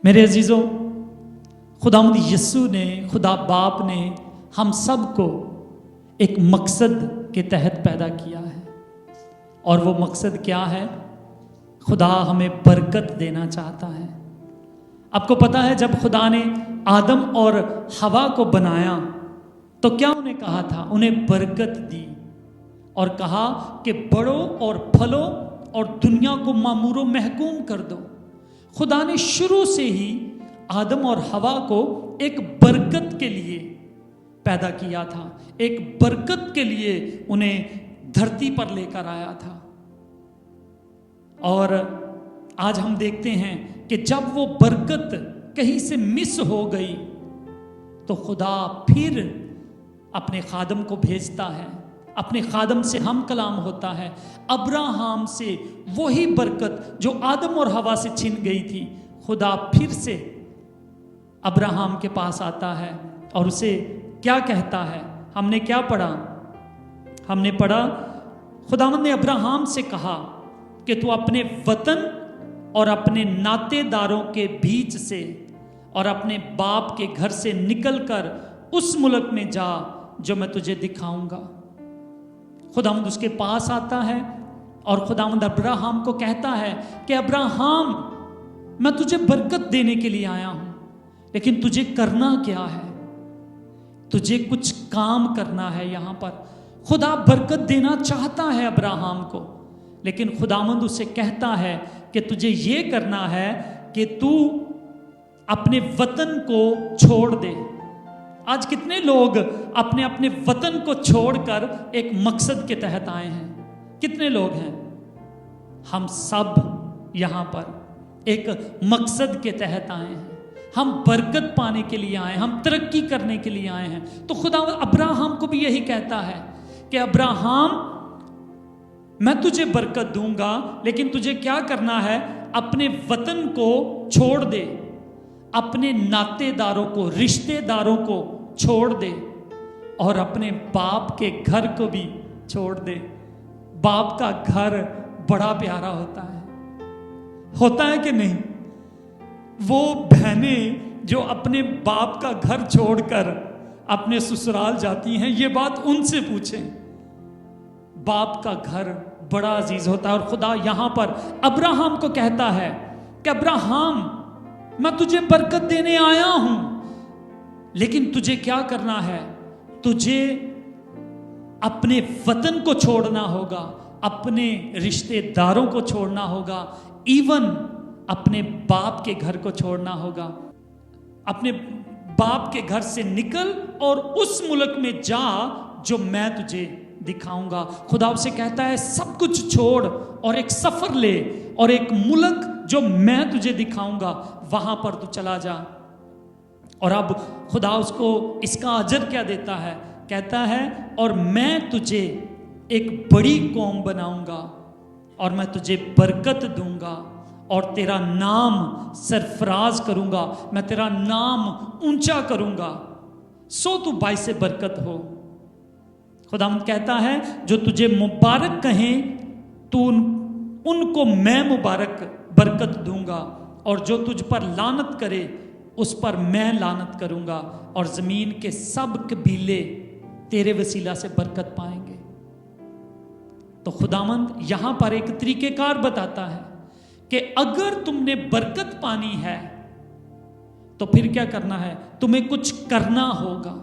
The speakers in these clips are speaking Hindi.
मेरे अजीज़ों, खुदावंद यीशु ने, खुदा बाप ने हम सब को एक मकसद के तहत पैदा किया है। और वो मकसद क्या है? खुदा हमें बरकत देना चाहता है। आपको पता है, जब खुदा ने आदम और हवा को बनाया तो क्या उन्हें कहा था? उन्हें बरकत दी और कहा कि बढ़ो और फलो और दुनिया को मामूरो महकूम कर दो। खुदा ने शुरू से ही आदम और हवा को एक बरकत के लिए पैदा किया था, एक बरकत के लिए उन्हें धरती पर लेकर आया था। और आज हम देखते हैं कि जब वो बरकत कहीं से मिस हो गई तो खुदा फिर अपने खादम को भेजता है, अपने खादम से हम कलाम होता है। अब्राहम से वही बरकत जो आदम और हवा से छिन गई थी, खुदा फिर से अब्राहम के पास आता है और उसे क्या कहता है? हमने क्या पढ़ा? हमने पढ़ा, खुदावंद ने अब्राहम से कहा कि तू अपने वतन और अपने नातेदारों के बीच से और अपने बाप के घर से निकलकर उस मुल्क में जा जो मैं तुझे दिखाऊंगा। खुदावंद उसके पास आता है और खुदावंद अब्राहम को कहता है कि अब्राहम, मैं तुझे बरकत देने के लिए आया हूं, लेकिन तुझे करना क्या है? तुझे कुछ काम करना है। यहां पर खुदा बरकत देना चाहता है अब्राहम को, लेकिन खुदावंद उसे कहता है कि तुझे ये करना है कि तू अपने वतन को छोड़ दे। आज कितने लोग अपने अपने वतन को छोड़कर एक मकसद के तहत आए हैं? कितने लोग हैं? हम सब यहां पर एक मकसद के तहत आए हैं। हम बरकत पाने के लिए आए हैं, हम तरक्की करने के लिए आए हैं। तो खुदा अब्राहम को भी यही कहता है कि अब्राहम, मैं तुझे बरकत दूंगा, लेकिन तुझे क्या करना है? अपने वतन को छोड़ दे, अपने नातेदारों को, रिश्तेदारों को छोड़ दे और अपने बाप के घर को भी छोड़ दे। बाप का घर बड़ा प्यारा होता है कि नहीं? वो बहनें जो अपने बाप का घर छोड़कर अपने ससुराल जाती हैं, ये बात उनसे पूछें। बाप का घर बड़ा अजीज होता है। और खुदा यहां पर अब्राहम को कहता है कि अब्राहम, मैं तुझे बरकत देने आया हूं, लेकिन तुझे क्या करना है? तुझे अपने वतन को छोड़ना होगा, अपने रिश्तेदारों को छोड़ना होगा, इवन अपने बाप के घर को छोड़ना होगा। अपने बाप के घर से निकल और उस मुल्क में जा जो मैं तुझे दिखाऊंगा। खुदा उसे कहता है, सब कुछ छोड़ और एक सफर ले और एक मुल्क जो मैं तुझे दिखाऊंगा, वहां पर तू चला जा। और अब खुदा उसको इसका अजर क्या देता है? कहता है, और मैं तुझे एक बड़ी कौम बनाऊंगा और मैं तुझे बरकत दूंगा और तेरा नाम सरफराज करूंगा, मैं तेरा नाम ऊंचा करूंगा, सो तू बाइस से बरकत हो। खुदावंद कहता है, जो तुझे मुबारक कहें तू उनको मैं मुबारक बरकत दूंगा, और जो तुझ पर लानत करे उस पर मैं लानत करूंगा, और जमीन के सब कबीले तेरे वसीला से बरकत पाएंगे। तो खुदावंद यहां पर एक तरीकेकार बताता है कि अगर तुमने बरकत पानी है तो फिर क्या करना है? तुम्हें कुछ करना होगा।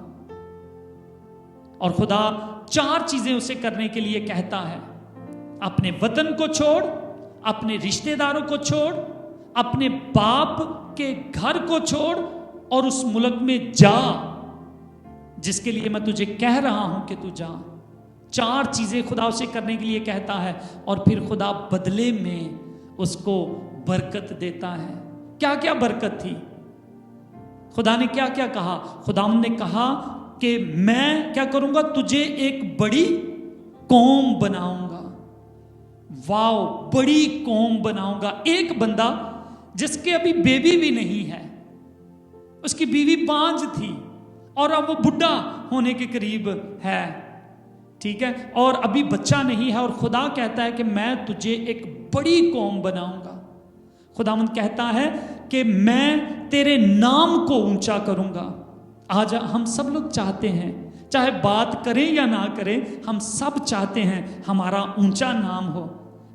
और खुदा 4 चीजें उसे करने के लिए कहता है। अपने वतन को छोड़, अपने रिश्तेदारों को छोड़, अपने बाप के घर को छोड़ और उस मुल्क में जा जिसके लिए मैं तुझे कह रहा हूं कि तू जा। 4 चीजें खुदा उसे करने के लिए कहता है और फिर खुदा बदले में उसको बरकत देता है। क्या क्या बरकत थी? खुदा ने क्या क्या कहा? खुदावंद ने कहा कि मैं क्या करूंगा? तुझे एक बड़ी कौम बनाऊंगा। वाओ, बड़ी कौम बनाऊंगा। एक बंदा जिसके अभी बेबी भी नहीं है, उसकी बीवी बांझ थी और अब वो बुढ़ा होने के करीब है, ठीक है, और अभी बच्चा नहीं है, और खुदा कहता है कि मैं तुझे एक बड़ी कौम बनाऊंगा। खुदावंद कहता है कि मैं तेरे नाम को ऊंचा करूंगा। आज हम सब लोग चाहते हैं, चाहे बात करें या ना करें, हम सब चाहते हैं हमारा ऊंचा नाम हो।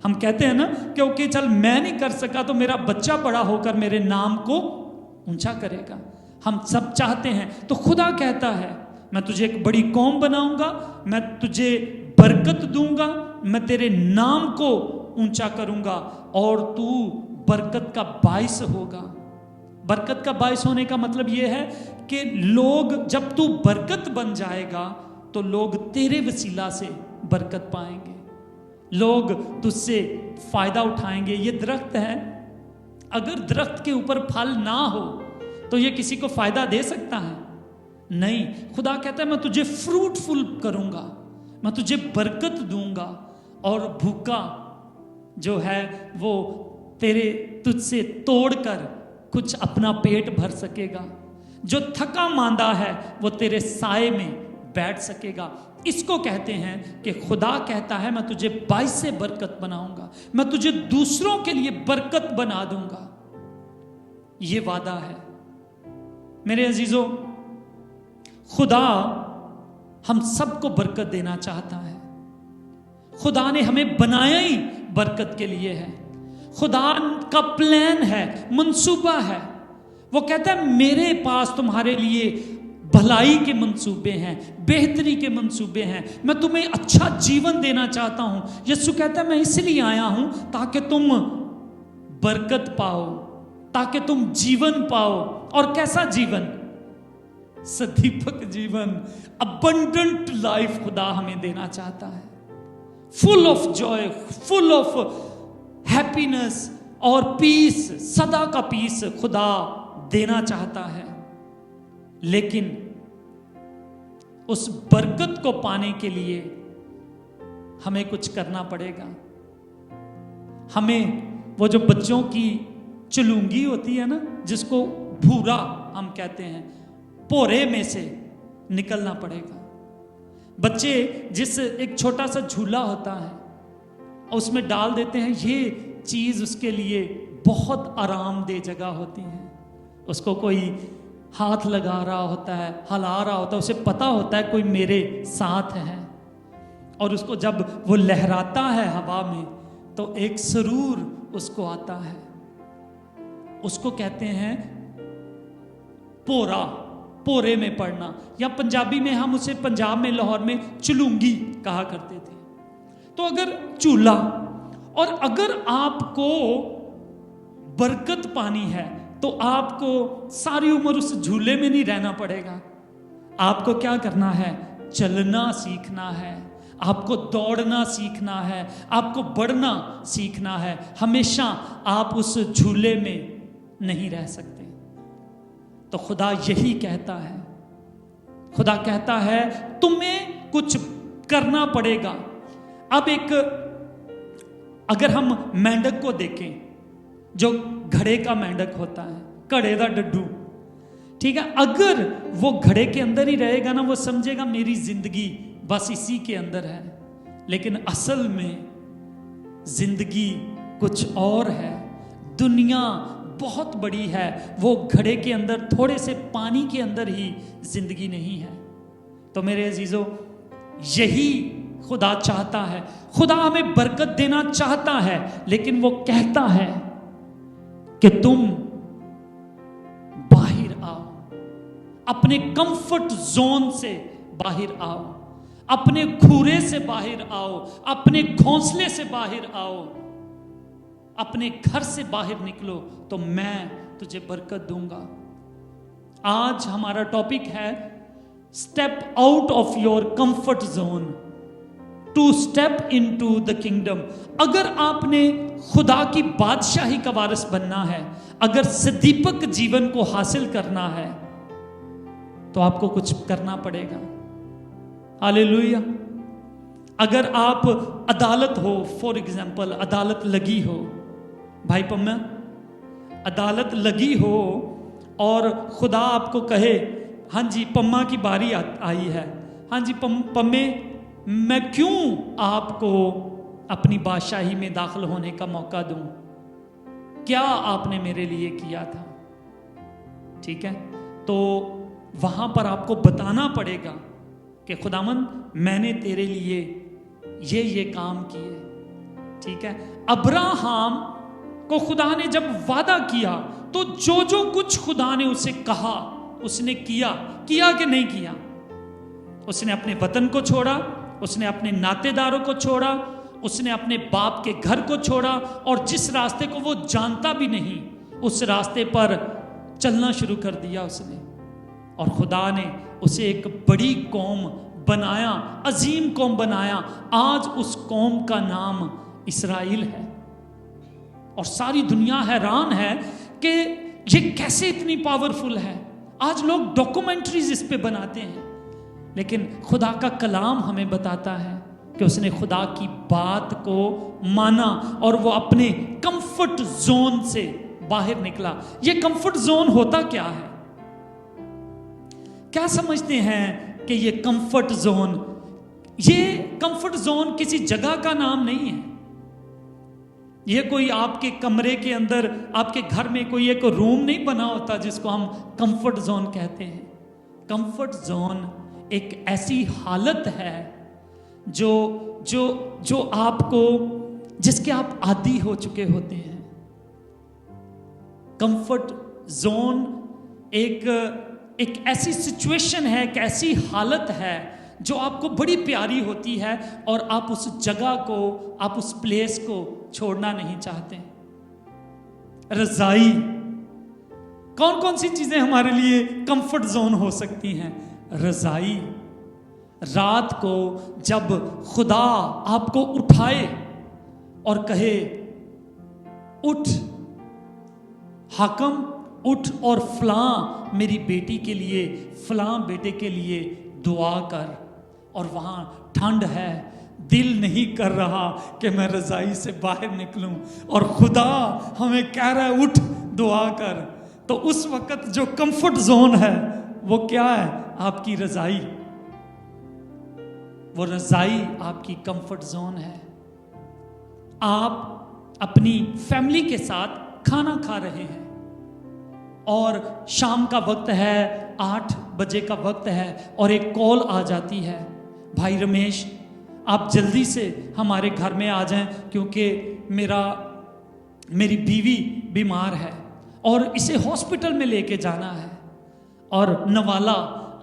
हम कहते हैं ना क्योंकि चल मैं नहीं कर सका तो मेरा बच्चा बड़ा होकर मेरे नाम को ऊंचा करेगा। हम सब चाहते हैं। तो खुदा कहता है मैं तुझे एक बड़ी कौम बनाऊंगा, मैं तुझे बरकत दूंगा, मैं तेरे नाम को ऊंचा करूंगा और तू बरकत का बाइस होगा। बरकत का बाइस होने का मतलब यह है कि लोग, जब तू बरकत बन जाएगा तो लोग तेरे वसीला से बरकत पाएंगे, लोग तुझसे फायदा उठाएंगे। ये दरख्त है, अगर दरख्त के ऊपर फल ना हो तो ये किसी को फायदा दे सकता है? नहीं। खुदा कहता है मैं तुझे फ्रूटफुल करूंगा, मैं तुझे बरकत दूंगा और भूखा जो है वो तेरे तुझसे तोड़कर कुछ अपना पेट भर सकेगा, जो थका मांदा है वो तेरे साए में बैठ सकेगा। इसको कहते हैं कि खुदा कहता है मैं तुझे बाइस से बरकत बनाऊंगा, मैं तुझे दूसरों के लिए बरकत बना दूंगा। ये वादा है मेरे अजीजों। खुदा हम सबको बरकत देना चाहता है। खुदा ने हमें बनाया ही बरकत के लिए है। खुदा का प्लान है, मंसूबा है। वो कहता है मेरे पास तुम्हारे लिए भलाई के मंसूबे हैं, बेहतरी के मंसूबे हैं, मैं तुम्हें अच्छा जीवन देना चाहता हूं। यीशु कहता है मैं इसलिए आया हूं ताकि तुम बरकत पाओ, ताकि तुम जीवन पाओ। और कैसा जीवन? सदीपक जीवन, अबंडेंट लाइफ खुदा हमें देना चाहता है, full of Joy, full of happiness और पीस, सदा का पीस खुदा देना चाहता है। लेकिन उस बरकत को पाने के लिए हमें कुछ करना पड़ेगा। हमें वो जो बच्चों की चुलूंगी होती है ना, जिसको भूरा हम कहते हैं, पोरे में से निकलना पड़ेगा। बच्चे जिस एक छोटा सा झूला होता है उसमें डाल देते हैं, ये चीज उसके लिए बहुत आरामदेह जगह होती है। उसको कोई हाथ लगा रहा होता है, हिला रहा होता है, उसे पता होता है कोई मेरे साथ है। और उसको जब वो लहराता है हवा में तो एक सुरूर उसको आता है। उसको कहते हैं पोरा, पोरे में पड़ना, या पंजाबी में हम उसे पंजाब में लाहौर में चुलूंगी कहा करते थे। तो अगर चूल्हा, और अगर आपको बरकत पानी है तो आपको सारी उम्र उस झूले में नहीं रहना पड़ेगा। आपको क्या करना है? चलना सीखना है, आपको दौड़ना सीखना है, आपको बढ़ना सीखना है। हमेशा आप उस झूले में नहीं रह सकते। तो खुदा यही कहता है, खुदा कहता है तुम्हें कुछ करना पड़ेगा। अब एक, अगर हम मेंढक को देखें, जो घड़े का मेंढक होता है, घड़े का डड्डू, ठीक है, अगर वो घड़े के अंदर ही रहेगा ना, वो समझेगा मेरी जिंदगी बस इसी के अंदर है। लेकिन असल में जिंदगी कुछ और है, दुनिया बहुत बड़ी है। वो घड़े के अंदर, थोड़े से पानी के अंदर ही जिंदगी नहीं है। तो मेरे अजीजों, यही खुदा चाहता है। खुदा हमें बरकत देना चाहता है, लेकिन वो कहता है कि तुम बाहर आओ, अपने कंफर्ट जोन से बाहर आओ, अपने घूरे से बाहर आओ, अपने घोंसले से बाहर आओ, अपने घर से बाहर निकलो तो मैं तुझे बरकत दूंगा। आज हमारा टॉपिक है step out of your comfort zone to step into the kingdom. अगर आपने खुदा की बादशाही का वारिस बनना है, अगर सदीपक जीवन को हासिल करना है, तो आपको कुछ करना पड़ेगा। हालेलुया। अगर आप अदालत हो, फॉर एग्जाम्पल अदालत लगी हो, भाई पम्मा, अदालत लगी हो और खुदा आपको कहे हाँ जी पम्मा की बारी आई है, हाँ जी पम्मे मैं क्यों आपको अपनी बादशाही में दाखिल होने का मौका दूं? क्या आपने मेरे लिए किया था? ठीक है, तो वहां पर आपको बताना पड़ेगा कि खुदावंद मैंने तेरे लिए ये काम किए। ठीक है, अब्राहम को खुदा ने जब वादा किया तो जो जो कुछ खुदा ने उसे कहा उसने किया कि नहीं किया? उसने अपने वतन को छोड़ा, उसने अपने नातेदारों को छोड़ा, उसने अपने बाप के घर को छोड़ा, और जिस रास्ते को वो जानता भी नहीं उस रास्ते पर चलना शुरू कर दिया उसने। और खुदा ने उसे एक बड़ी कौम बनाया, अजीम कौम बनाया। आज उस कौम का नाम इस्राएल है। और सारी दुनिया हैरान है कि ये कैसे इतनी पावरफुल है। आज लोग डॉक्यूमेंट्रीज इस पे बनाते हैं, लेकिन खुदा का कलाम हमें बताता है कि उसने खुदा की बात को माना और वो अपने कंफर्ट जोन से बाहर निकला। ये कंफर्ट जोन होता क्या है? क्या समझते हैं कि ये कंफर्ट जोन किसी जगह का नाम नहीं है। ये कोई आपके कमरे के अंदर, आपके घर में कोई एक रूम नहीं बना होता जिसको हम कंफर्ट जोन कहते हैं। कंफर्ट जोन एक ऐसी हालत है जो आपको, जिसके आप आदी हो चुके होते हैं। कंफर्ट जोन एक ऐसी सिचुएशन है, एक ऐसी हालत है जो आपको बड़ी प्यारी होती है और आप उस जगह को, आप उस प्लेस को छोड़ना नहीं चाहते। रजाई, कौन कौन सी चीजें हमारे लिए कंफर्ट जोन हो सकती हैं? रजाई, रात को जब खुदा आपको उठाए और कहे उठ हाकम, उठ और फलां मेरी बेटी के लिए, फलां बेटे के लिए दुआ कर। और वहां ठंड है, दिल नहीं कर रहा कि मैं रजाई से बाहर निकलूं, और खुदा हमें कह रहा है उठ दुआ कर। तो उस वक्त जो कंफर्ट जोन है वो क्या है? आपकी रजाई। वो रजाई आपकी कंफर्ट जोन है। आप अपनी फैमिली के साथ खाना खा रहे हैं और शाम का वक्त है, 8 बजे का वक्त है, और एक कॉल आ जाती है, भाई रमेश आप जल्दी से हमारे घर में आ जाएं क्योंकि मेरी बीवी बीमार है और इसे हॉस्पिटल में लेके जाना है। और नवाला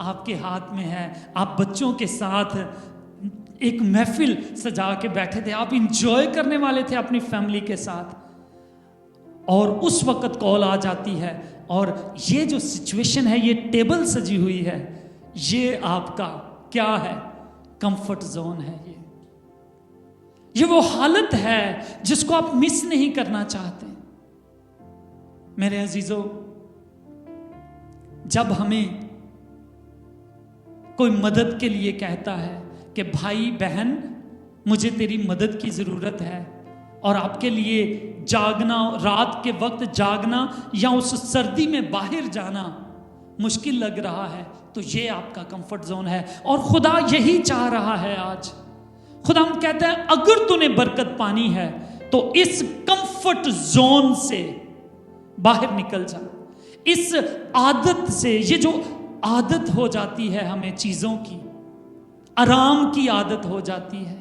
आपके हाथ में है, आप बच्चों के साथ एक महफिल सजा के बैठे थे, आप इंजॉय करने वाले थे अपनी फैमिली के साथ, और उस वक्त कॉल आ जाती है। और ये जो सिचुएशन है, ये टेबल सजी हुई है, ये आपका क्या है? कंफर्ट जोन है। ये वो हालत है जिसको आप मिस नहीं करना चाहते। मेरे अजीजों, जब हमें कोई मदद के लिए कहता है कि भाई बहन मुझे तेरी मदद की जरूरत है, और आपके लिए जागना, रात के वक्त जागना या उस सर्दी में बाहर जाना मुश्किल लग रहा है, तो ये आपका कंफर्ट जोन है। और खुदा यही चाह रहा है आज। खुदा हम कहते हैं अगर तूने बरकत पानी है तो इस कंफर्ट जोन से बाहर निकल जा। इस आदत से, ये जो आदत हो जाती है हमें चीजों की, आराम की आदत हो जाती है,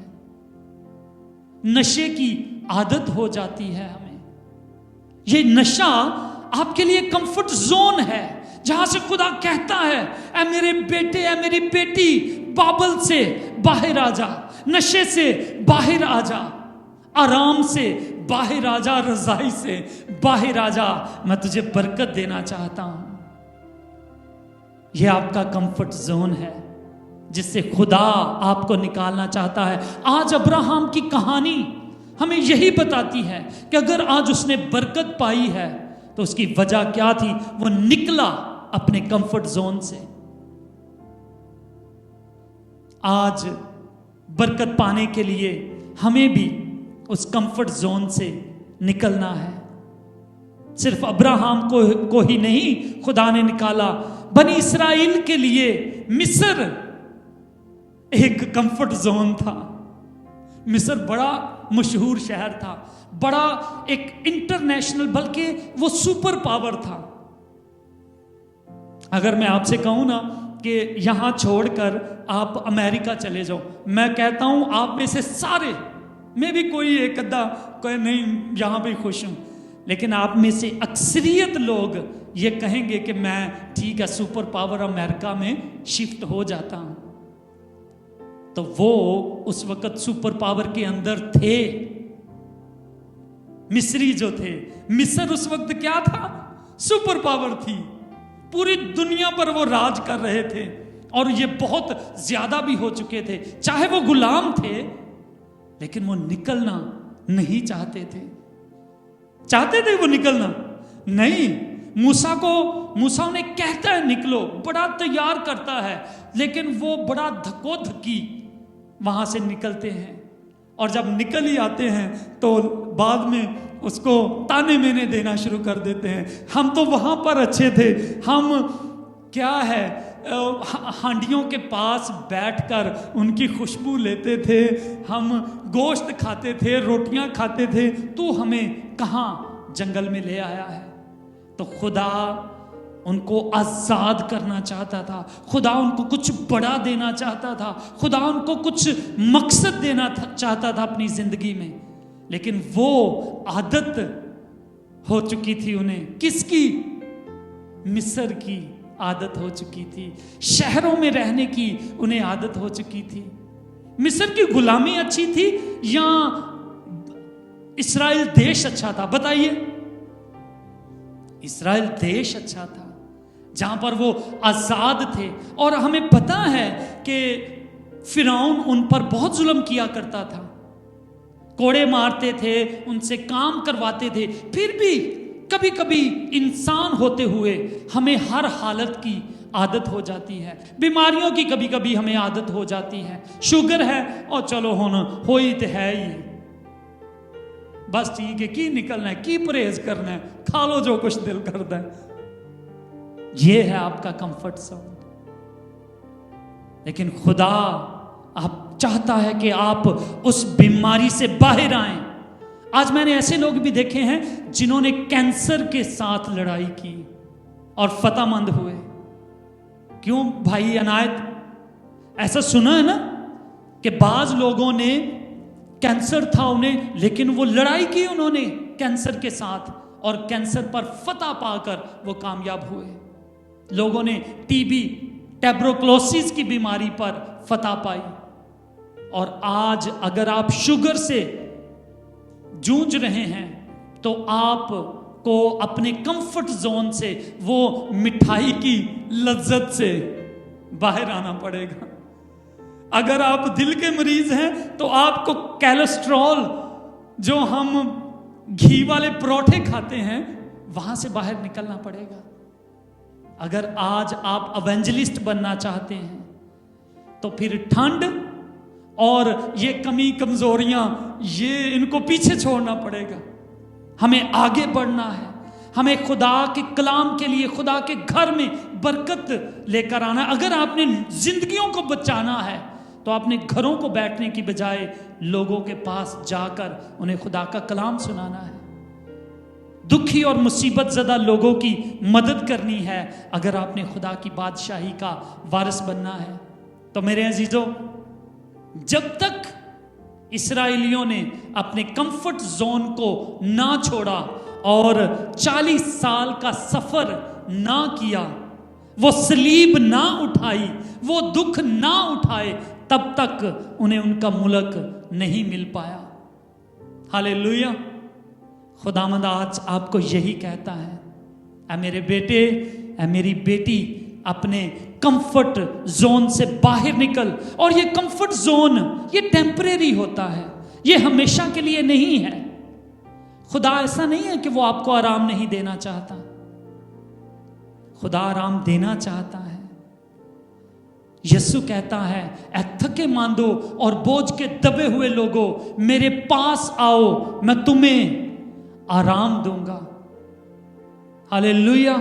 नशे की आदत हो जाती है हमें। ये नशा आपके लिए कंफर्ट जोन है जहां से खुदा कहता है ऐ मेरे बेटे, ऐ मेरी बेटी, बाबल से बाहर आ जा, नशे से बाहर आ जा, आराम से बाहर आ जा, रजाई से बाहर आ जा, मैं तुझे बरकत देना चाहता हूं। यह आपका कंफर्ट जोन है जिससे खुदा आपको निकालना चाहता है। आज अब्राहम की कहानी हमें यही बताती है कि अगर आज उसने बरकत पाई है तो उसकी वजह क्या थी? वो निकला अपने कंफर्ट जोन से। आज बरकत पाने के लिए हमें भी उस कंफर्ट जोन से निकलना है। सिर्फ अब्राहम को ही नहीं खुदा ने निकाला, बनी इस्राएल के लिए मिस्र एक कंफर्ट जोन था। मिस्र बड़ा मशहूर शहर था, बड़ा एक इंटरनेशनल, बल्कि वो सुपर पावर था। अगर मैं आपसे कहूँ ना कि यहाँ छोड़कर आप अमेरिका चले जाओ, मैं कहता हूँ आप में से सारे, मैं भी कोई एक अद्धा कोई नहीं यहाँ पे खुश हूँ, लेकिन आप में से अक्सरियत लोग ये कहेंगे कि मैं ठीक है सुपर पावर अमेरिका में शिफ्ट हो जाता हूँ। तो वो उस वक्त सुपर पावर के अंदर थे। मिस्री जो थे, मिस्र उस वक्त क्या था? सुपर पावर थी, पूरी दुनिया पर वो राज कर रहे थे और ये बहुत ज्यादा भी हो चुके थे। चाहे वो गुलाम थे लेकिन वो निकलना नहीं चाहते थे। चाहते थे वो निकलना? नहीं। मूसा उन्हें कहता है निकलो, बड़ा तैयार करता है, लेकिन वो बड़ा धक्को-धक्की वहां से निकलते हैं। और जब निकल ही आते हैं तो बाद में उसको ताने मेने देना शुरू कर देते हैं। हम तो वहां पर अच्छे थे, हम क्या है हांडियों के पास बैठकर उनकी खुशबू लेते थे, हम गोश्त खाते थे, रोटियां खाते थे, तू हमें कहां जंगल में ले आया है। तो खुदा उनको आजाद करना चाहता था, खुदा उनको कुछ बड़ा देना चाहता था, खुदा उनको कुछ मकसद देना चाहता था अपनी जिंदगी में। लेकिन वो आदत हो चुकी थी उन्हें, किसकी? मिस्र की आदत हो चुकी थी, शहरों में रहने की उन्हें आदत हो चुकी थी। मिस्र की गुलामी अच्छी थी या इस्राएल देश अच्छा था? बताइए। इस्राएल देश अच्छा था, जहां पर वो आजाद थे। और हमें पता है कि फिरौन उन पर बहुत जुल्म किया करता था, कोड़े मारते थे, उनसे काम करवाते थे। फिर भी कभी कभी इंसान होते हुए हमें हर हालत की आदत हो जाती है, बीमारियों की कभी कभी हमें आदत हो जाती है। शुगर है और चलो हो ही तो है ही, बस ठीक है, की निकलना है, की परहेज करना है, खा लो जो कुछ दिल करता है। ये है आपका कंफर्ट जोन। लेकिन खुदा आप चाहता है कि आप उस बीमारी से बाहर आएं। आज मैंने ऐसे लोग भी देखे हैं जिन्होंने कैंसर के साथ लड़ाई की और फतेहमंद हुए। क्यों भाई अनायत? ऐसा सुना है ना कि बाज लोगों ने कैंसर था उन्हें, लेकिन वो लड़ाई की उन्होंने कैंसर के साथ और कैंसर पर फतह पाकर वो कामयाब हुए। लोगों ने टीबी, ट्यूबरकुलोसिस की बीमारी पर फतह पाई। और आज अगर आप शुगर से जूझ रहे हैं तो आपको अपने कंफर्ट जोन से, वो मिठाई की लज्जत से बाहर आना पड़ेगा। अगर आप दिल के मरीज हैं तो आपको कोलेस्ट्रॉल, जो हम घी वाले परोठे खाते हैं, वहां से बाहर निकलना पड़ेगा। अगर आज आप एवेंजलिस्ट बनना चाहते हैं तो फिर ठंड और ये कमी कमजोरियां, ये इनको पीछे छोड़ना पड़ेगा। हमें आगे बढ़ना है, हमें खुदा के कलाम के लिए खुदा के घर में बरकत लेकर आना है। अगर आपने जिंदगियों को बचाना है तो आपने घरों को बैठने की बजाय लोगों के पास जाकर उन्हें खुदा का कलाम सुनाना है। दुखी और मुसीबत ज़दा लोगों की मदद करनी है अगर आपने खुदा की बादशाही का वारिस बनना है। तो मेरे अजीजों, जब तक इस्राएलियों ने अपने कंफर्ट जोन को ना छोड़ा और 40 साल का सफर ना किया, वो सलीब ना उठाई, वो दुख ना उठाए, तब तक उन्हें उनका मुल्क नहीं मिल पाया। हालेलुया। खुदावंद आज आपको यही कहता है, ऐ मेरे बेटे, ऐ मेरी बेटी, अपने कंफर्ट जोन से बाहर निकल। और ये कंफर्ट जोन ये टेम्परेरी होता है, ये हमेशा के लिए नहीं है। खुदा ऐसा नहीं है कि वो आपको आराम नहीं देना चाहता, खुदा आराम देना चाहता है। यीशु कहता है, ऐ थके मांदो और बोझ के दबे हुए लोगों, मेरे पास आओ, मैं तुम्हें आराम दूंगा। हालेलुया।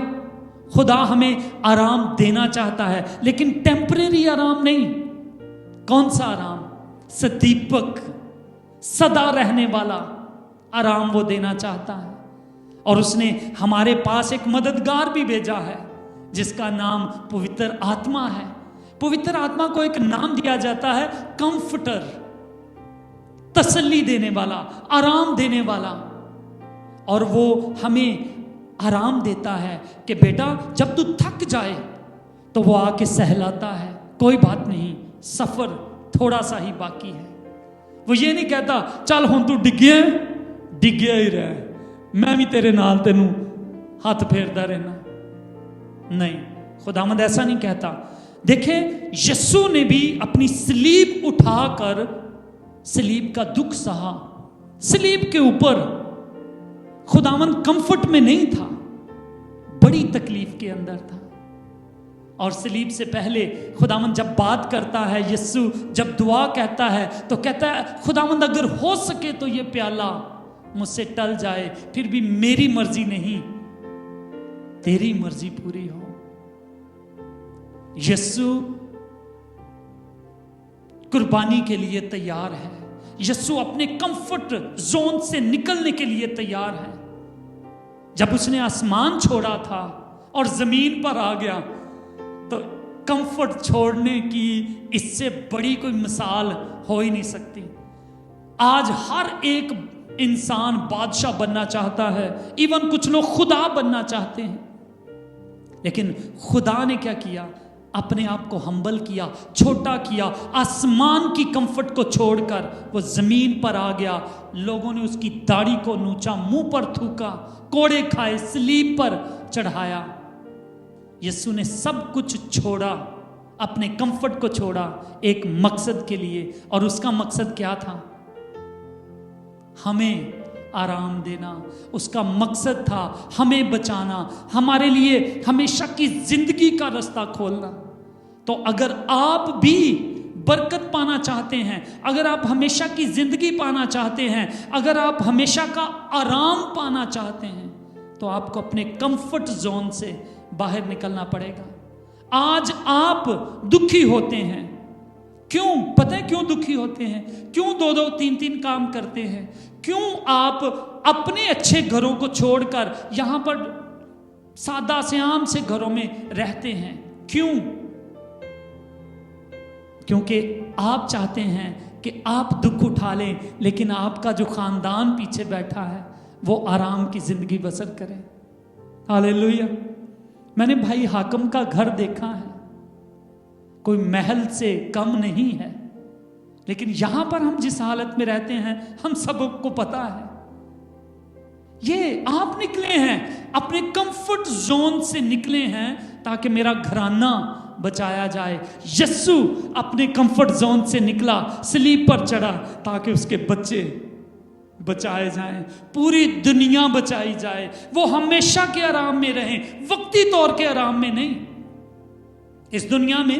खुदा हमें आराम देना चाहता है, लेकिन टेम्परेरी आराम नहीं। कौन सा आराम? सदीपक, सदा रहने वाला आराम वो देना चाहता है। और उसने हमारे पास एक मददगार भी भेजा है जिसका नाम पवित्र आत्मा है। पवित्र आत्मा को एक नाम दिया जाता है कंफर्टर, तसल्ली देने वाला, आराम देने वाला। और वो हमें आराम देता है कि बेटा जब तू थक जाए तो वो आके सहलाता है, कोई बात नहीं, सफर थोड़ा सा ही बाकी है। वो ये नहीं कहता चल हुण तू डिग्गिया ही रह, मैं भी तेरे नाल तेनू हाथ फेरदा रहना। नहीं, खुदावंद ऐसा नहीं कहता। देखें, यीशु ने भी अपनी सलीब उठाकर सलीब का दुख सहा। सलीब के ऊपर खुदावंद कंफर्ट में नहीं था, बड़ी तकलीफ के अंदर था। और सलीब से पहले खुदावंद जब बात करता है, यीशु जब दुआ कहता है तो कहता है खुदावंद अगर हो सके तो ये प्याला मुझसे टल जाए, फिर भी मेरी मर्जी नहीं तेरी मर्जी पूरी हो। यीशु कुर्बानी के लिए तैयार है। यीशु अपने कंफर्ट जोन से निकलने के लिए तैयार है। जब उसने आसमान छोड़ा था और जमीन पर आ गया तो कंफर्ट छोड़ने की इससे बड़ी कोई मिसाल हो ही नहीं सकती। आज हर एक इंसान बादशाह बनना चाहता है, इवन कुछ लोग खुदा बनना चाहते हैं, लेकिन खुदा ने क्या किया? अपने आप को हम्बल किया, छोटा किया, आसमान की कंफर्ट को छोड़कर वो जमीन पर आ गया। लोगों ने उसकी दाढ़ी को नोचा, मुंह पर थूका, कोड़े खाए, सलीब पर चढ़ाया। यीशु ने सब कुछ छोड़ा, अपने कंफर्ट को छोड़ा एक मकसद के लिए, और उसका मकसद क्या था? हमें आराम देना। उसका मकसद था हमें बचाना, हमारे लिए हमेशा की जिंदगी का रास्ता खोलना। तो अगर आप भी बरकत पाना चाहते हैं, अगर आप हमेशा की जिंदगी पाना चाहते हैं, अगर आप हमेशा का आराम पाना चाहते हैं, तो आपको अपने कंफर्ट जोन से बाहर निकलना पड़ेगा। आज आप दुखी होते हैं, क्यों? पता है क्यों दुखी होते हैं? क्यों 2-2 3-3 काम करते हैं? क्यों आप अपने अच्छे घरों को छोड़कर यहां पर सादा से आम से घरों में रहते हैं? क्यों? क्योंकि आप चाहते हैं कि आप दुख उठा लें, लेकिन आपका जो खानदान पीछे बैठा है वो आराम की जिंदगी बसर करे। हालेलुया। मैंने भाई हाकम का घर देखा है, कोई महल से कम नहीं है, लेकिन यहां पर हम जिस हालत में रहते हैं हम सबको पता है। ये आप निकले हैं, अपने कंफर्ट जोन से निकले हैं ताकि मेरा घराना बचाया जाए। यीशु अपने कंफर्ट जोन से निकला, सलीब पर चढ़ा ताकि उसके बच्चे बचाए जाएं, पूरी दुनिया बचाई जाए। वो हमेशा के आराम में रहें, वक्ती तौर के आराम में नहीं। इस दुनिया में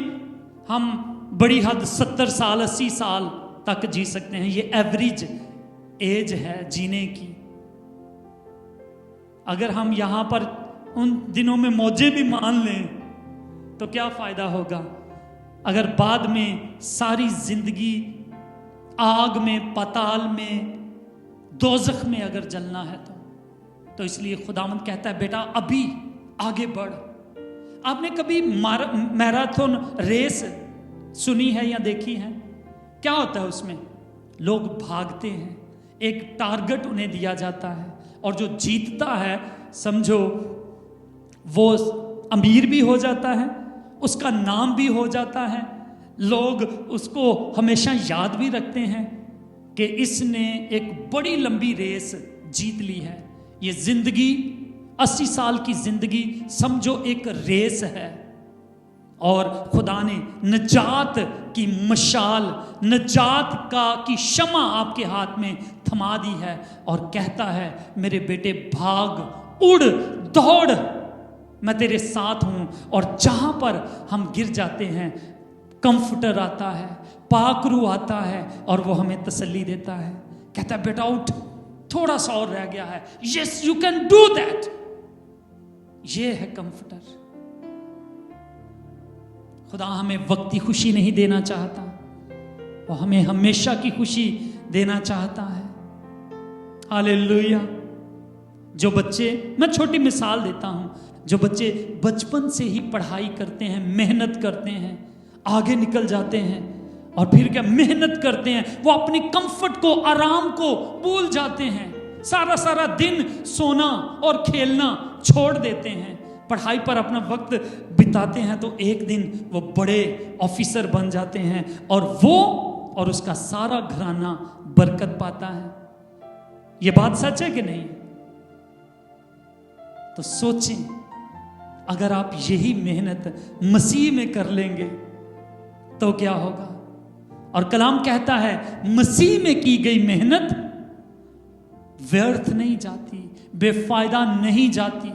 हम बड़ी हद 70 साल 80 साल तक जी सकते हैं, ये एवरेज एज है जीने की। अगर हम यहां पर उन दिनों में मौजे भी मान लें तो क्या फायदा होगा, अगर बाद में सारी जिंदगी आग में, पाताल में, दोज़ख में अगर जलना है तो इसलिए खुदावंद कहता है बेटा अभी आगे बढ़। आपने कभी मैराथन रेस सुनी है या देखी है? क्या होता है उसमें? लोग भागते हैं, एक टारगेट उन्हें दिया जाता है, और जो जीतता है समझो वो अमीर भी हो जाता है, उसका नाम भी हो जाता है, लोग उसको हमेशा याद भी रखते हैं कि इसने एक बड़ी लंबी रेस जीत ली है। ये जिंदगी 80 साल की जिंदगी समझो एक रेस है, और खुदा ने नजात की मशाल, नजात की शमा आपके हाथ में थमा दी है, और कहता है मेरे बेटे भाग, उड़, दौड़, मैं तेरे साथ हूं। और जहां पर हम गिर जाते हैं कंफर्टर आता है, पाकरू आता है, और वो हमें तसल्ली देता है, कहता है बेटा उठ, थोड़ा सा और रह गया है, yes you can do that. ये है कंफर्टर। खुदा हमें वक्ती खुशी नहीं देना चाहता, वो हमें हमेशा की खुशी देना चाहता है। हालेलुया। जो बच्चे, मैं छोटी मिसाल देता हूं, जो बच्चे बचपन से ही पढ़ाई करते हैं, मेहनत करते हैं, आगे निकल जाते हैं और फिर क्या मेहनत करते हैं, वो अपनी कंफर्ट को, आराम को भूल जाते हैं, सारा सारा दिन सोना और खेलना छोड़ देते हैं, पढ़ाई पर अपना वक्त बिताते हैं, तो एक दिन वो बड़े ऑफिसर बन जाते हैं और वो और उसका सारा घराना बरकत पाता है। ये बात सच है कि नहीं? तो सोचें, अगर आप यही मेहनत मसीह में कर लेंगे तो क्या होगा। और कलाम कहता है मसीह में की गई मेहनत व्यर्थ नहीं जाती, बेफायदा नहीं जाती।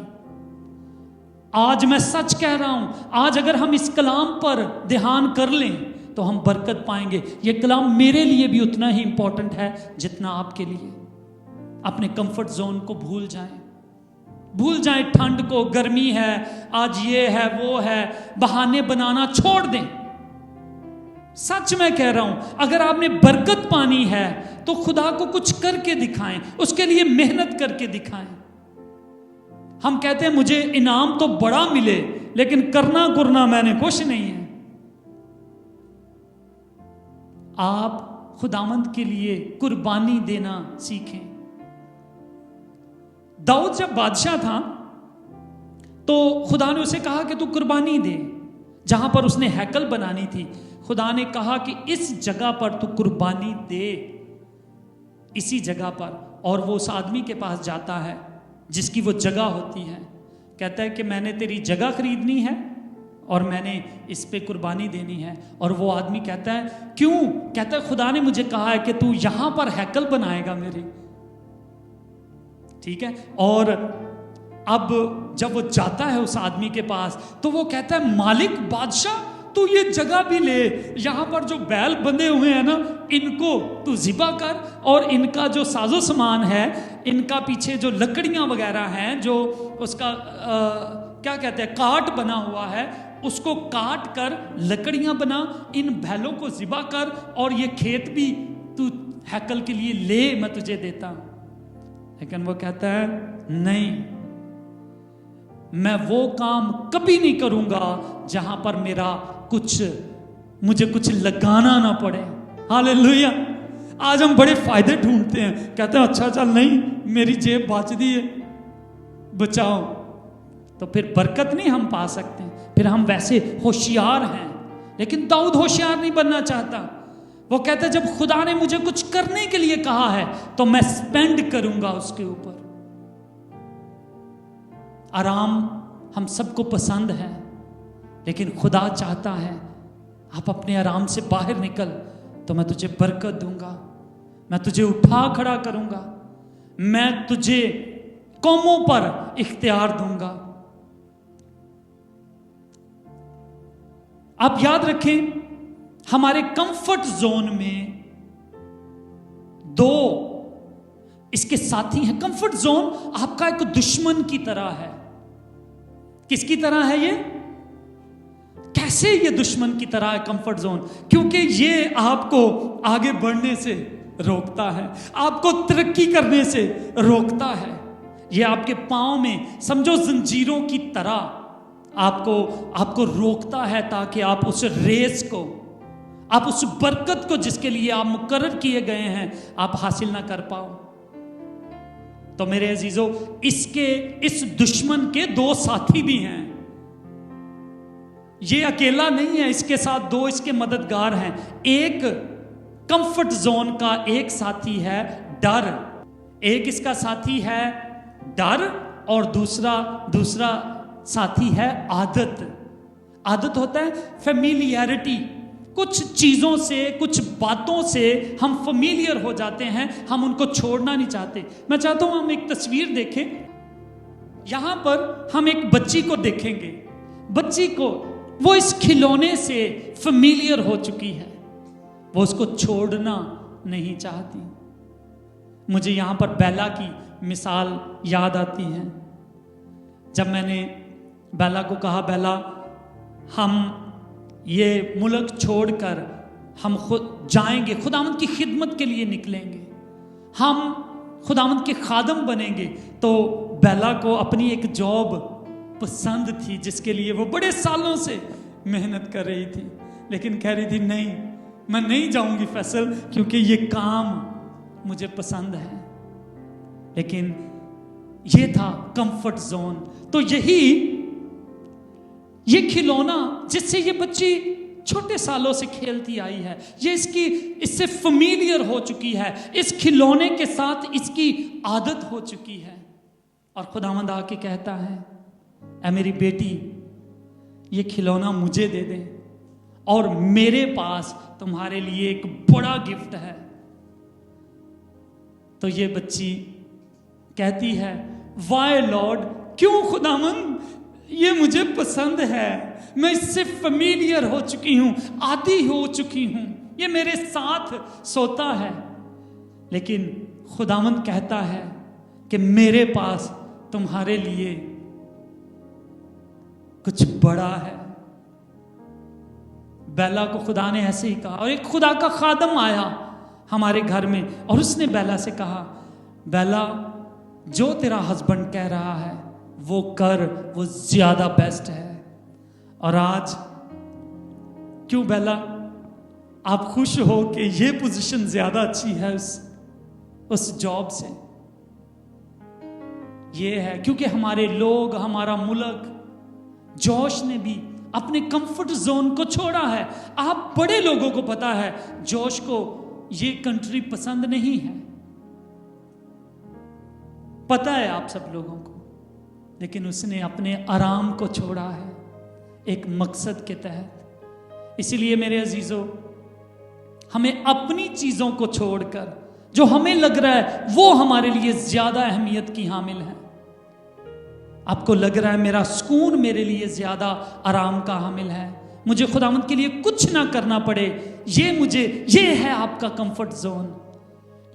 आज मैं सच कह रहा हूं, आज अगर हम इस कलाम पर ध्यान कर लें तो हम बरकत पाएंगे। यह कलाम मेरे लिए भी उतना ही इंपॉर्टेंट है जितना आपके लिए। अपने कंफर्ट जोन को भूल जाएं, ठंड को, गर्मी है, आज ये है वो है, बहाने बनाना छोड़ दें। सच मैं कह रहा हूं, अगर आपने बरकत पानी है तो खुदा को कुछ करके दिखाएं, उसके लिए मेहनत करके दिखाएं। हम कहते हैं मुझे इनाम तो बड़ा मिले लेकिन करना गुरना मैंने कुछ नहीं है। आप खुदावंद के लिए कुर्बानी देना सीखें। दाऊद जब बादशाह था तो खुदा ने उसे कहा कि तू कुर्बानी दे। जहां पर उसने हैकल बनानी थी, खुदा ने कहा कि इस जगह पर तू कुर्बानी दे, इसी जगह पर। और वो उस आदमी के पास जाता है जिसकी वो जगह होती है, कहता है कि मैंने तेरी जगह खरीदनी है और मैंने इस पे कुर्बानी देनी है। और वो आदमी कहता है क्यों? कहता है खुदा ने मुझे कहा है कि तू यहां पर हैकल बनाएगा मेरे। ठीक है। और अब जब वो जाता है उस आदमी के पास तो वो कहता है मालिक बादशाह तू ये जगह भी ले, यहां पर जो बैल बंधे हुए हैं ना इनको तू ज़िबा कर, और इनका जो साजो सामान है, इनका पीछे जो लकड़ियां वगैरह हैं, जो उसका क्या कहते हैं काट बना हुआ है, उसको काट कर लकड़ियां बना, इन बैलों को ज़िबा कर, और ये खेत भी तू हैकल के लिए ले, मैं तुझे देता हूं। लेकिन वो कहता है नहीं, मैं वो काम कभी नहीं करूंगा जहां पर मुझे कुछ लगाना ना पड़े। हालेलुया। आज हम बड़े फायदे ढूंढते हैं, कहते हैं अच्छा चल नहीं मेरी जेब बाच दी है, बचाओ। तो फिर बरकत नहीं हम पा सकते, फिर हम वैसे होशियार हैं। लेकिन दाऊद होशियार नहीं बनना चाहता। वो कहता है जब खुदा ने मुझे कुछ करने के लिए कहा है तो मैं स्पेंड करूंगा उसके ऊपर। आराम हम सबको पसंद है, लेकिन खुदा चाहता है आप अपने आराम से बाहर निकल तो मैं तुझे बरकत दूंगा, मैं तुझे उठा खड़ा करूंगा, मैं तुझे कौमों पर इख्तियार दूंगा। आप याद रखें, हमारे कंफर्ट जोन में दो इसके साथी हैं। कंफर्ट जोन आपका एक दुश्मन की तरह है। किसकी तरह है ये? कैसे ये दुश्मन की तरह है कंफर्ट जोन? क्योंकि ये आपको आगे बढ़ने से रोकता है, आपको तरक्की करने से रोकता है। ये आपके पांव में समझो जंजीरों की तरह आपको रोकता है, ताकि आप उस रेस को, आप उस बरकत को जिसके लिए आप मुकर्रर किए गए हैं, आप हासिल ना कर पाओ। तो मेरे अजीजों, इस दुश्मन के दो साथी भी हैं। ये अकेला नहीं है, इसके साथ दो इसके मददगार हैं। एक कंफर्ट जोन का एक साथी है डर, एक इसका साथी है डर, और दूसरा साथी है आदत। आदत होता है फेमिलियरिटी। कुछ चीज़ों से, कुछ बातों से हम फेमिलियर हो जाते हैं, हम उनको छोड़ना नहीं चाहते। मैं चाहता हूं हम एक तस्वीर देखें। यहां पर हम एक बच्ची को देखेंगे। बच्ची को वो इस खिलौने से फेमिलियर हो चुकी है, वो उसको छोड़ना नहीं चाहती। मुझे यहां पर बेला की मिसाल याद आती है। जब मैंने बेला को कहा बेला हम ये मुल्क छोड़कर हम खुद जाएंगे, खुदावंद की खिदमत के लिए निकलेंगे, हम खुदावंद के खादम बनेंगे, तो बेला को अपनी एक जॉब पसंद थी, जिसके लिए वो बड़े सालों से मेहनत कर रही थी, लेकिन कह रही थी नहीं, मैं नहीं जाऊंगी फैसल, क्योंकि ये काम मुझे पसंद है। लेकिन ये था कंफर्ट जोन। तो ये खिलौना जिससे ये बच्ची छोटे सालों से खेलती आई है, ये इससे फेमिलियर हो चुकी है, इस खिलौने के साथ इसकी आदत हो चुकी है। और खुदावंद आके कहता है, ऐ मेरी बेटी, ये खिलौना मुझे दे दे, और मेरे पास तुम्हारे लिए एक बड़ा गिफ्ट है। तो ये बच्ची कहती है, वाई लॉर्ड, क्यों खुदावंद, ये मुझे पसंद है, मैं इससे फेमिलियर हो चुकी हूं, आदी हो चुकी हूं, ये मेरे साथ सोता है। लेकिन खुदावंद कहता है कि मेरे पास तुम्हारे लिए कुछ बड़ा है। बेला को खुदा ने ऐसे ही कहा, और एक खुदा का खादम आया हमारे घर में और उसने बेला से कहा, बेला, जो तेरा हस्बैंड कह रहा है वो कर, वो ज्यादा बेस्ट है। और आज क्यों बेला, आप खुश हो कि ये पोजीशन ज्यादा अच्छी है उस जॉब से? ये है क्योंकि हमारे लोग, हमारा मुल्क, जोश ने भी अपने कंफर्ट जोन को छोड़ा है। आप बड़े लोगों को पता है, जोश को ये कंट्री पसंद नहीं है, पता है आप सब लोगों को, लेकिन उसने अपने आराम को छोड़ा है एक मकसद के तहत। इसीलिए मेरे अजीजों, हमें अपनी चीजों को छोड़कर जो हमें लग रहा है वो हमारे लिए ज्यादा अहमियत की हामिल है। आपको लग रहा है मेरा सुकून मेरे लिए ज्यादा आराम का हामिल है, मुझे खुदावंद के लिए कुछ ना करना पड़े, ये है आपका कंफर्ट जोन।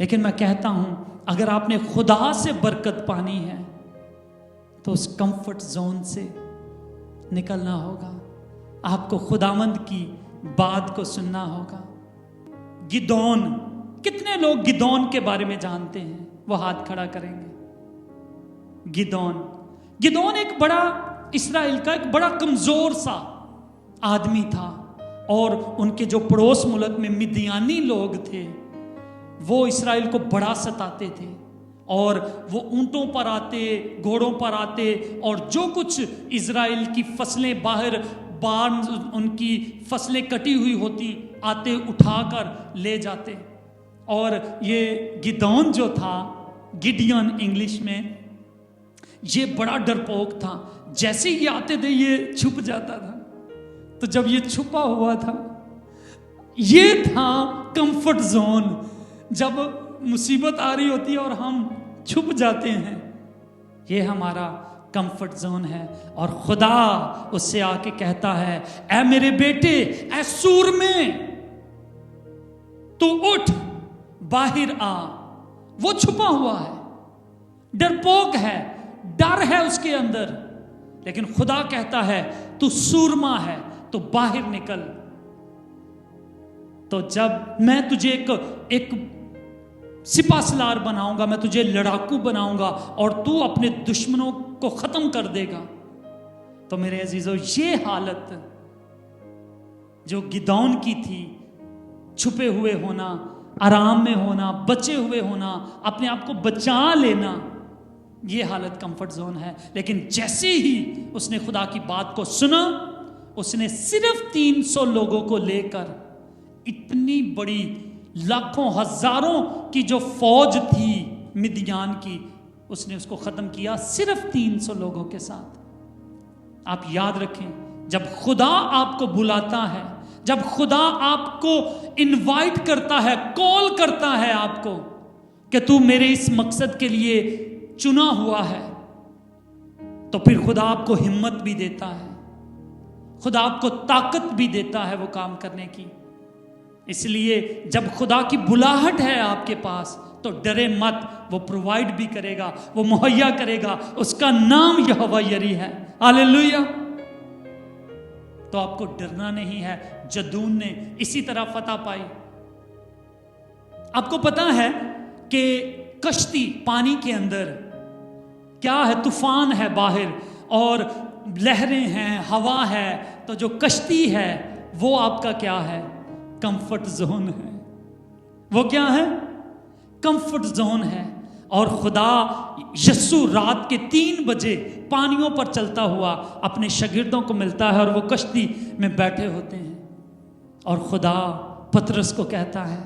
लेकिन मैं कहता हूं, अगर आपने खुदा से बरकत पानी है तो उस कंफर्ट जोन से निकलना होगा, आपको खुदावंद की बात को सुनना होगा। गिदोन, कितने लोग गिदोन के बारे में जानते हैं? वो हाथ खड़ा करेंगे। गिदोन एक बड़ा, इस्राएल का एक बड़ा कमजोर सा आदमी था, और उनके जो पड़ोस मुल्क में मिद्यानी लोग थे वो इस्राएल को बड़ा सताते थे, और वो ऊंटों पर आते, घोड़ों पर आते, और जो कुछ इस्राएल की फसलें बाहर उनकी फसलें कटी हुई होती, आते उठाकर ले जाते। और ये गिदोन जो था, गिडियन इंग्लिश में, ये बड़ा डरपोक था। जैसे ही आते थे ये छुप जाता था। तो जब ये छुपा हुआ था, ये था कंफर्ट जोन। जब मुसीबत आ रही होती है और हम छुप जाते हैं, ये हमारा कंफर्ट जोन है। और खुदा उससे आके कहता है, ऐ मेरे बेटे, ऐ सूरमे, तू उठ, बाहर आ। वो छुपा हुआ है, डरपोक है, डर है उसके अंदर, लेकिन खुदा कहता है तू सूरमा है, तो बाहर निकल। तो जब मैं तुझे एक सिपासलार बनाऊंगा, मैं तुझे लड़ाकू बनाऊंगा, और तू अपने दुश्मनों को खत्म कर देगा। तो मेरे अजीजों, ये हालत जो गिदोन की थी, छुपे हुए होना, आराम में होना, बचे हुए होना, अपने आप को बचा लेना, ये हालत कंफर्ट जोन है। लेकिन जैसे ही उसने खुदा की बात को सुना, उसने सिर्फ 300 लोगों को लेकर इतनी बड़ी लाखों हजारों की जो फौज थी मिद्यान की, उसने उसको खत्म किया सिर्फ 300 लोगों के साथ। आप याद रखें, जब खुदा आपको बुलाता है, जब खुदा आपको इनवाइट करता है, कॉल करता है आपको कि तू मेरे इस मकसद के लिए चुना हुआ है, तो फिर खुदा आपको हिम्मत भी देता है, खुदा आपको ताकत भी देता है वो काम करने की। इसलिए जब खुदा की बुलाहट है आपके पास, तो डरे मत, वो प्रोवाइड भी करेगा, वो मुहैया करेगा। उसका नाम यहोवा यरी है। हालेलुया। तो आपको डरना नहीं है। जदून ने इसी तरह फतह पाई। आपको पता है कि कश्ती पानी के अंदर, क्या है, तूफान है बाहर, और लहरें हैं, हवा है, तो जो कश्ती है वो आपका क्या है? कंफर्ट जोन है। वो क्या है? कंफर्ट जोन है। और खुदा यस्सु रात के 3 बजे पानियों पर चलता हुआ अपने शागिर्दों को मिलता है और वो कश्ती में बैठे होते हैं। और खुदा पतरस को कहता है,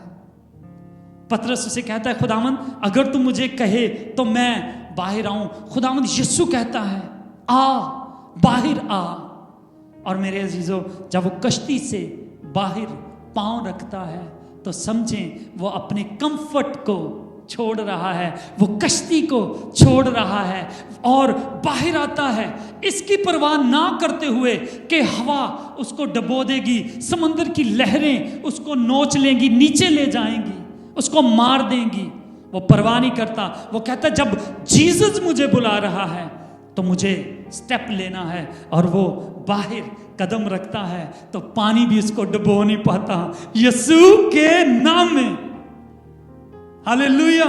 पतरस उसे कहता है, खुदावंद अगर तू मुझे कहे तो मैं बाहर आऊं। खुदावंद यस्सु कहता है, आ, बाहर आ। और मेरे अजीजों, जब वो कश्ती से बाहर पांव रखता है तो समझें वो अपने कंफर्ट को छोड़ रहा है, वो कश्ती को छोड़ रहा है और बाहर आता है, इसकी परवाह ना करते हुए कि हवा उसको डबो देगी, समंदर की लहरें उसको नोच लेंगी, नीचे ले जाएंगी, उसको मार देंगी। वो परवाह नहीं करता। वो कहता जब जीसस मुझे बुला रहा है तो मुझे स्टेप लेना है। और वो बाहर कदम रखता है तो पानी भी उसको डुबो नहीं पाता, यीशु के नाम में। हालेलुया।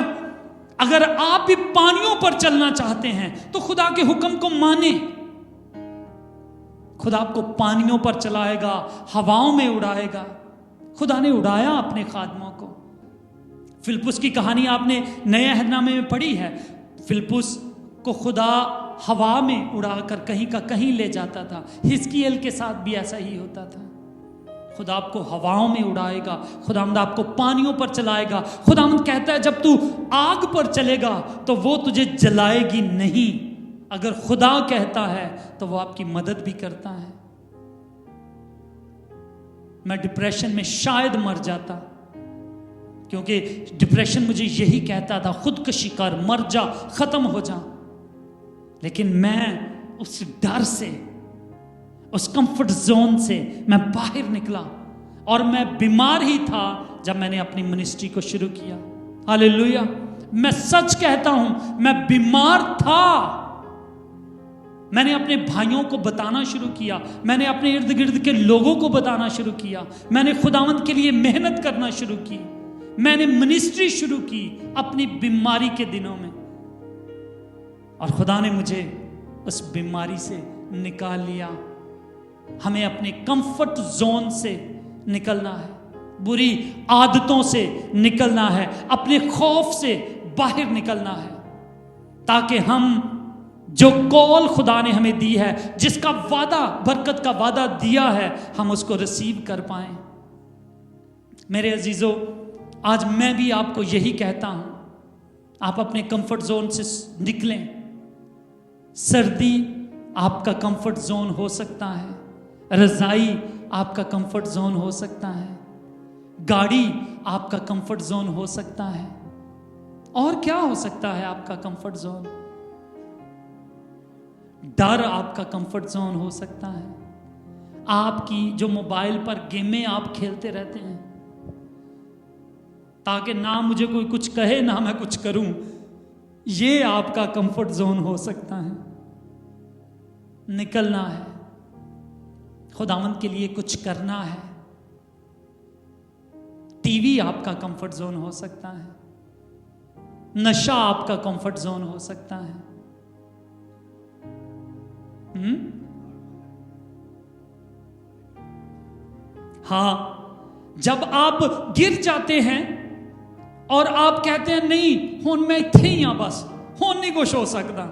अगर आप भी पानियों पर चलना चाहते हैं तो खुदा के हुक्म को माने। खुदा आपको पानियों पर चलाएगा, हवाओं में उड़ाएगा। खुदा ने उड़ाया अपने खादमों को। फिलिप्पुस की कहानी आपने नए अहदनामे में पढ़ी है। फिलिप्पुस को खुदा हवा में उड़ाकर कहीं का कहीं ले जाता था। हिजकियेल के साथ भी ऐसा ही होता था। खुदा आपको हवाओं में उड़ाएगा, खुदावंद आपको पानियों पर चलाएगा। खुदावंद कहता है जब तू आग पर चलेगा तो वो तुझे जलाएगी नहीं। अगर खुदा कहता है तो वो आपकी मदद भी करता है। मैं डिप्रेशन में शायद मर जाता, क्योंकि डिप्रेशन मुझे यही कहता था, खुदकशी कर, मर जा, खत्म हो जा। लेकिन मैं उस डर से, उस कंफर्ट जोन से मैं बाहर निकला और मैं बीमार ही था जब मैंने अपनी मिनिस्ट्री को शुरू किया। हालेलुया। मैं सच कहता हूं, मैं बीमार था। मैंने अपने भाइयों को बताना शुरू किया, मैंने अपने इर्द गिर्द के लोगों को बताना शुरू किया, मैंने खुदावंद के लिए मेहनत करना शुरू की, मैंने मिनिस्ट्री शुरू की अपनी बीमारी के दिनों में। और खुदा ने मुझे उस बीमारी से निकाल लिया। हमें अपने कंफर्ट जोन से निकलना है, बुरी आदतों से निकलना है, अपने खौफ से बाहर निकलना है, ताकि हम जो कॉल खुदा ने हमें दी है, जिसका वादा, बरकत का वादा दिया है, हम उसको रिसीव कर पाएं। मेरे अजीजों, आज मैं भी आपको यही कहता हूं, आप अपने कंफर्ट जोन से निकलें। सर्दी आपका कंफर्ट जोन हो सकता है, रजाई आपका कंफर्ट जोन हो सकता है, गाड़ी आपका कंफर्ट जोन हो सकता है। और क्या हो सकता है आपका कंफर्ट जोन? डर आपका कंफर्ट जोन हो सकता है। आपकी जो मोबाइल पर गेमें आप खेलते रहते हैं ताकि ना मुझे कोई कुछ कहे ना मैं कुछ करूं, ये आपका कंफर्ट जोन हो सकता है। निकलना है, खुदावंद के लिए कुछ करना है। टीवी आपका कंफर्ट जोन हो सकता है, नशा आपका कंफर्ट जोन हो सकता है। हाँ, जब आप गिर जाते हैं और आप कहते हैं नहीं हुन मैं इत्थे ही हां, बस हुन नहीं कुछ हो सकता,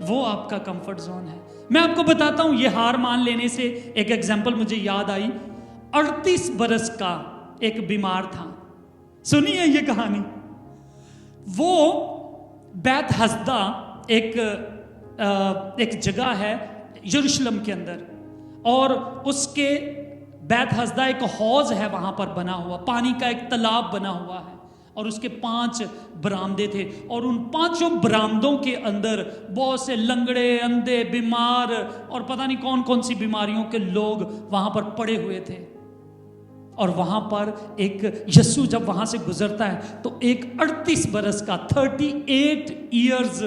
वो आपका कंफर्ट जोन है। मैं आपको बताता हूं, ये हार मान लेने से एक एग्जाम्पल मुझे याद आई। 38 बरस का एक बीमार था। सुनिए ये कहानी। वो बैत हस्दा एक जगह है यरूशलेम के अंदर, और उसके बैत हस्दा एक हौज है वहां पर बना हुआ, पानी का एक तालाब बना हुआ है, और उसके 5 बरामदे थे, और उन 5 बरामदों के अंदर बहुत से लंगड़े, अंधे, बीमार और पता नहीं कौन कौन सी बीमारियों के लोग वहां पर पड़े हुए थे। और वहां पर एक यस्सु जब वहां से गुजरता है तो एक 38 बरस का 38 इयर्स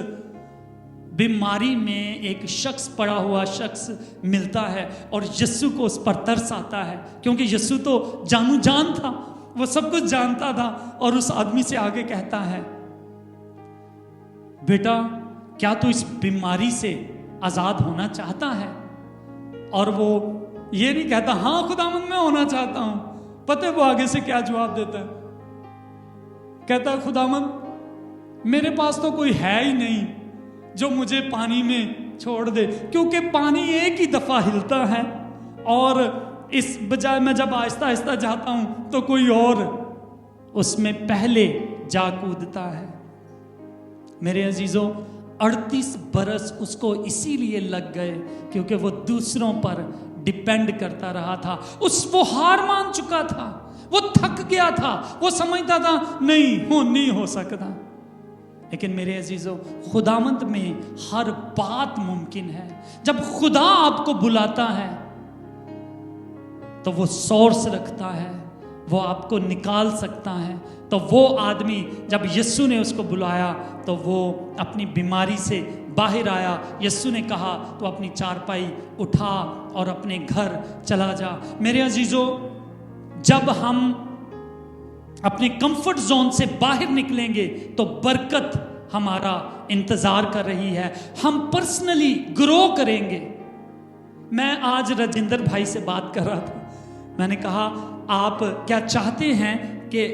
बीमारी में एक शख्स, पड़ा हुआ शख्स मिलता है, और यस्सु को उस पर तरस आता है, क्योंकि यस्सु तो जानू जान था, वो सब कुछ जानता था। और उस आदमी से आगे कहता है, बेटा क्या तू इस बीमारी से आजाद होना चाहता है। और वो ये नहीं कहता हाँ खुदावंद मैं होना चाहता हूं। पता है वो आगे से क्या जवाब देता है? कहता है खुदावंद मेरे पास तो कोई है ही नहीं जो मुझे पानी में छोड़ दे, क्योंकि पानी एक ही दफा हिलता है और इस बजाय मैं जब आहिस्ता आहिस्ता जाता हूं तो कोई और उसमें पहले जा कूदता है। मेरे अजीजों 38 बरस उसको इसीलिए लग गए क्योंकि वो दूसरों पर डिपेंड करता रहा था। वो हार मान चुका था, वो थक गया था, वो समझता था नहीं हो सकता। लेकिन मेरे अजीजों खुदावंद में हर बात मुमकिन है। जब खुदा आपको बुलाता है तो वो सोर्स रखता है, वो आपको निकाल सकता है। तो वो आदमी जब यीशु ने उसको बुलाया तो वो अपनी बीमारी से बाहर आया। यीशु ने कहा तो अपनी चारपाई उठा और अपने घर चला जा। मेरे अजीजों जब हम अपने कंफर्ट जोन से बाहर निकलेंगे तो बरकत हमारा इंतजार कर रही है। हम पर्सनली ग्रो करेंगे। मैं आज राजेंद्र भाई से बात कर रहा था। मैंने कहा आप क्या चाहते हैं कि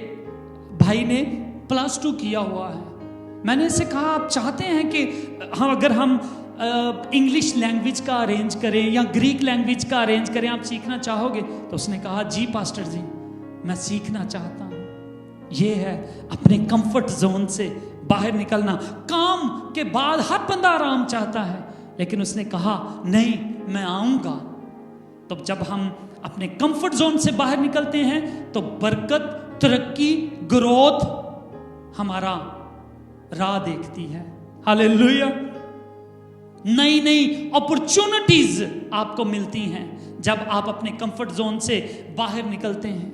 भाई ने +2 किया हुआ है। मैंने इसे कहा आप चाहते हैं कि अगर हम इंग्लिश लैंग्वेज का अरेंज करें या ग्रीक लैंग्वेज का अरेंज करें, आप सीखना चाहोगे? तो उसने कहा जी पास्टर जी मैं सीखना चाहता हूँ। ये है अपने कंफर्ट जोन से बाहर निकलना। काम के बाद हर बंदा आराम चाहता है, लेकिन उसने कहा नहीं मैं आऊंगा। तो जब हम अपने कंफर्ट जोन से बाहर निकलते हैं तो बरकत, तरक्की, ग्रोथ हमारा राह देखती है। हालेलुया। नई नई अपॉर्चुनिटीज आपको मिलती हैं जब आप अपने कंफर्ट जोन से बाहर निकलते हैं।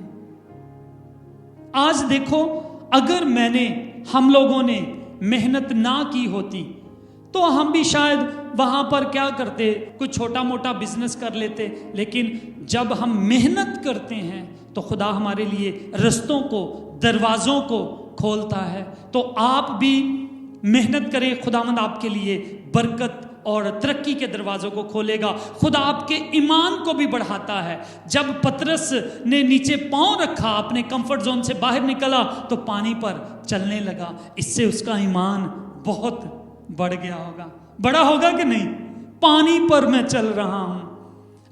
आज देखो अगर हम लोगों ने मेहनत ना की होती तो हम भी शायद वहां पर क्या करते, कुछ छोटा मोटा बिजनेस कर लेते। लेकिन जब हम मेहनत करते हैं तो खुदा हमारे लिए रस्तों को, दरवाजों को खोलता है। तो आप भी मेहनत करें, खुदावंद आपके लिए बरकत और तरक्की के दरवाजों को खोलेगा। खुदा आपके ईमान को भी बढ़ाता है। जब पतरस ने नीचे पांव रखा, अपने कंफर्ट जोन से बाहर निकला तो पानी पर चलने लगा। इससे उसका ईमान बहुत बढ़ गया होगा। बड़ा होगा कि नहीं? पानी पर मैं चल रहा हूं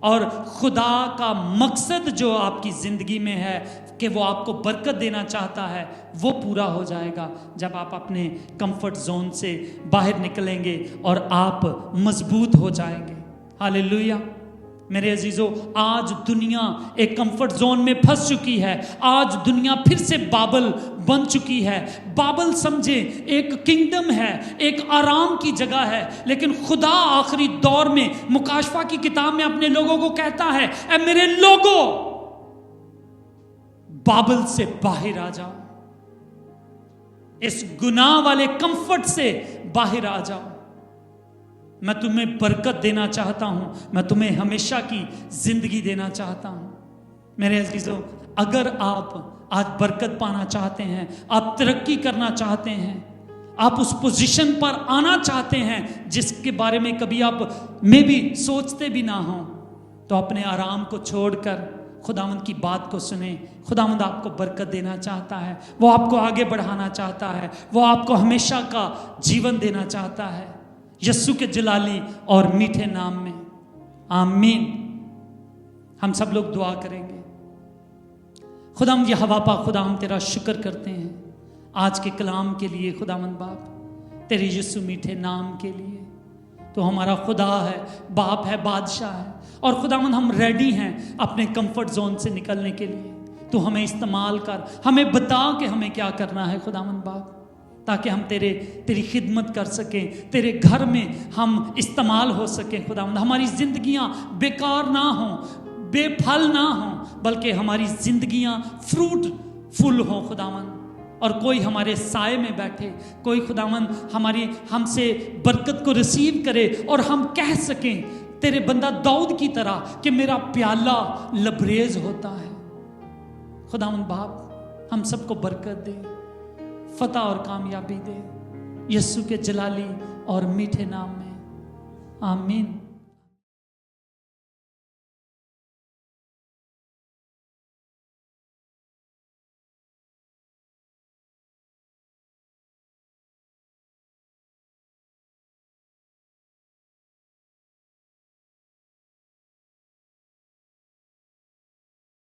और खुदा का मकसद जो आपकी जिंदगी में है कि वो आपको बरकत देना चाहता है वो पूरा हो जाएगा जब आप अपने कंफर्ट जोन से बाहर निकलेंगे और आप मजबूत हो जाएंगे। हालेलुया। मेरे अजीजों आज दुनिया एक कंफर्ट जोन में फंस चुकी है। आज दुनिया फिर से बाबल बन चुकी है। बाबल समझे एक किंगडम है, एक आराम की जगह है, लेकिन खुदा आखिरी दौर में मुकाशफा की किताब में अपने लोगों को कहता है ऐ मेरे लोगों बाबल से बाहर आ जाओ, इस गुनाह वाले कंफर्ट से बाहर आ जाओ। मैं तुम्हें बरकत देना चाहता हूं, मैं तुम्हें हमेशा की जिंदगी देना चाहता हूं। मेरे अजीजों अगर आप आज बरकत पाना चाहते हैं, आप तरक्की करना चाहते हैं, आप उस पोजीशन पर आना चाहते हैं जिसके बारे में कभी आप में भी सोचते भी ना हो, तो अपने आराम को छोड़कर खुदावंद की बात को सुने। खुदावंद आपको बरकत देना चाहता है, वो आपको आगे बढ़ाना चाहता है, वो आपको हमेशा का जीवन देना चाहता है। यीशु के जलाली और मीठे नाम में आमीन। हम सब लोग दुआ करेंगे। खुदाम यहोवा पाक, खुदा हम तेरा शुक्र करते हैं आज के कलाम के लिए। खुदावंद बाप तेरे यीशु मीठे नाम के लिए। तो हमारा खुदा है, बाप है, बादशाह है, और खुदावंद हम रेडी हैं अपने कंफर्ट जोन से निकलने के लिए। तो हमें इस्तेमाल कर, हमें बता कि हमें क्या करना है खुदावंद बाप, ताकि हम तेरी खिदमत कर सकें, तेरे घर में हम इस्तेमाल हो सकें। खुदावंद हमारी जिंदगियां बेकार ना हों, बेफल ना हों, बल्कि हमारी जिंदगियां फ्रूटफुल हों खुदावंद। और कोई हमारे साए में बैठे, कोई खुदावंद हमसे बरकत को रिसीव करे और हम कह सकें तेरे बंदा दाऊद की तरह कि मेरा प्याला लबरेज होता है। खुदावंद बाप हम सबको बरकत दे, फतह और कामयाबी दे, यीशु के जलाली और मीठे नाम में आमीन।